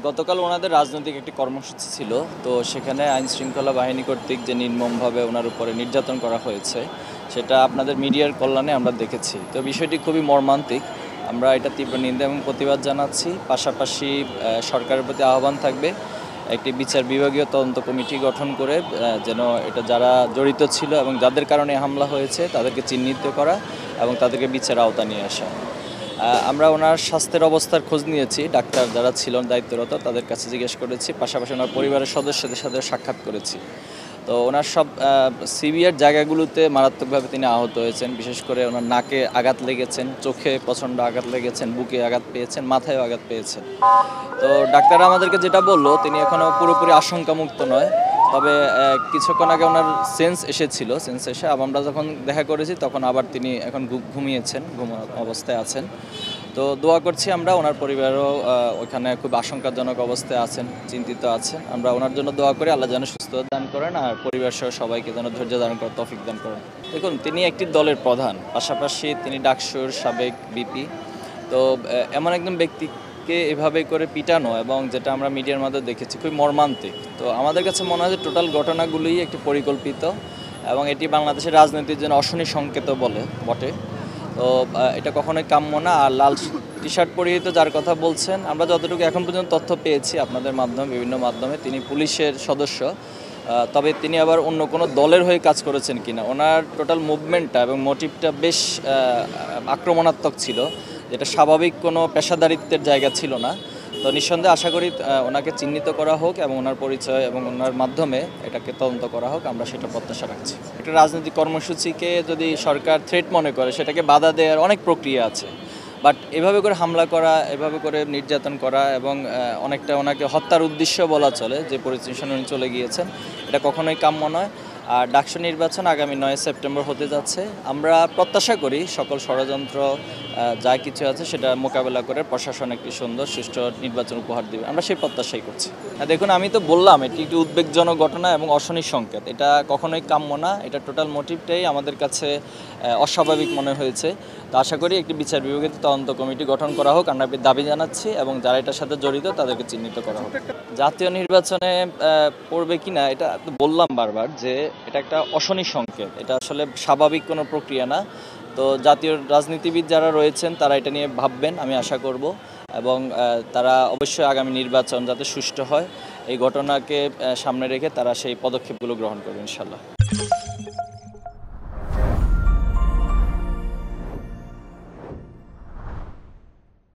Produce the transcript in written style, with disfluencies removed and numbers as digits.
গতকাল ওনাদের রাজনৈতিক একটি কর্মসূচি ছিল, তো সেখানে আইন শৃঙ্খলা বাহিনী কর্তৃক যে নির্মমভাবে ওনার উপরে নির্যাতন করা হয়েছে সেটা আপনাদের মিডিয়ার কল্যাণে আমরা দেখেছি। তো বিষয়টি খুবই মর্মান্তিক। আমরা এটা তীব্র নিন্দা এবং প্রতিবাদ জানাচ্ছি। পাশাপাশি সরকারের প্রতি আহ্বান থাকবে একটি বিচার বিভাগীয় তদন্ত কমিটি গঠন করে যেন এটা যারা জড়িত ছিল এবং যাদের কারণে হামলা হয়েছে তাদেরকে চিহ্নিত করা এবং তাদেরকে বিচার আওতা নিয়ে আসা। আমরা ওনার স্বাস্থ্যের অবস্থার খোঁজ নিয়েছি, ডাক্তার যারা ছিলেন দায়িত্বরত তাদের কাছে জিজ্ঞেস করেছি, পাশাপাশি ওনার পরিবারের সদস্যদের সাথে সাক্ষাৎ করেছি। তো ওনার সব সিভিয়ার জায়গাগুলোতে মারাত্মকভাবে তিনি আহত হয়েছেন। বিশেষ করে ওনার নাকে আঘাত লেগেছেন, চোখে প্রচণ্ড আঘাত লেগেছেন, বুকে আঘাত পেয়েছেন, মাথায়ও আঘাত পেয়েছেন। তো ডাক্তাররা আমাদেরকে যেটা বললো, তিনি এখনও পুরোপুরি আশঙ্কামুক্ত নয়, তবে কিছুক্ষণ আগে ওনার সেন্স এসেছিল। সেন্স এসে আমরা যখন দেখা করেছি তখন আবার তিনি এখন ঘুমিয়েছেন, অবস্থায় আছেন। তো দোয়া করছি আমরা, ওনার পরিবারও ওখানে খুব আশঙ্কাজনক অবস্থায় আছেন, চিন্তিত আছেন। আমরা ওনার জন্য দোয়া করি, আল্লাহ যেন সুস্থ দান করেন আর পরিবার সহ সবাইকে যেন ধৈর্য ধারণ করার তৌফিক দান করেন। দেখুন, তিনি একটি দলের প্রধান, পাশাপাশি তিনি ডাকসুর সাবেক বিপি। তো এমন একজন ব্যক্তিকে এভাবে করে পিটানো এবং যেটা আমরা মিডিয়ার মধ্যে দেখেছি খুবই মর্মান্তিক। তো আমাদের কাছে মনে হয় যে টোটাল ঘটনাগুলোই একটি পরিকল্পিত এবং এটি বাংলাদেশের রাজনীতির জন্য অশনি সংকেত বটে। তো এটা কখনোই কাম্য না। আর লাল টি শার্ট পরিহিত যার কথা বলছেন, আমরা যতটুকু এখন পর্যন্ত তথ্য পেয়েছি আপনাদের মাধ্যমে, বিভিন্ন মাধ্যমে, তিনি পুলিশের সদস্য। তবে তিনি আবার অন্য কোনো দলের হয়ে কাজ করেছেন কিনা, ওনার টোটাল মুভমেন্টটা এবং মোটিভটা বেশ আক্রমণাত্মক ছিল, যেটা স্বাভাবিক কোনো পেশাদারিত্বের জায়গা ছিল না। তো নিঃসন্দেহে আশা করি ওনাকে চিহ্নিত করা হোক এবং ওনার পরিচয় এবং ওনার মাধ্যমে এটাকে তদন্ত করা হোক, আমরা সেটা প্রত্যাশা রাখছি। একটা রাজনৈতিক কর্মসূচিকে যদি সরকার থ্রেট মনে করে, সেটাকে বাধা দেওয়ার অনেক প্রক্রিয়া আছে। বাট এভাবে করে হামলা করা, এভাবে করে নির্যাতন করা এবং অনেকটা ওনাকে হত্যার উদ্দেশ্য বলা চলে, যে পরিস্থিতিতে উনি চলে গিয়েছেন, এটা কখনোই কাম্য নয়। আর ডাকসু নির্বাচন আগামী 9 সেপ্টেম্বর হতে যাচ্ছে। আমরা প্রত্যাশা করি সকল ষড়যন্ত্র যা কিছু আছে সেটা মোকাবেলা করে প্রশাসন একটি সুন্দর সুষ্ঠু নির্বাচন উপহার দেবে, আমরা সেই প্রত্যাশাই করছি। দেখুন, আমি তো বললাম এটি একটি উদ্বেগজনক ঘটনা এবং অশনি সংকেত, এটা কখনোই কাম্য না। এটা টোটাল মোটিভটাই আমাদের কাছে অস্বাভাবিক মনে হয়েছে। তো আশা করি একটি বিচার বিভাগীয় তদন্ত কমিটি গঠন করা হোক, আমরা দাবি জানাচ্ছি, এবং যারা এটার সাথে জড়িত তাদেরকে চিহ্নিত করা হোক। জাতীয় নির্বাচনে পড়বে কিনা এটা তো বললাম বারবার যে এটা একটা অশনি সংকেত, এটা আসলে স্বাভাবিক কোনো প্রক্রিয়া না। তো জাতীয় রাজনীতিবিদ যারা রয়েছেন তারা এটা নিয়ে ভাববেন, আমি আশা করব, এবং তারা অবশ্যই আগামী নির্বাচন যাতে সুষ্ঠু হয় এই ঘটনাকে সামনে রেখে তারা সেই পদক্ষেপগুলো গ্রহণ করবে ইনশাল্লাহ।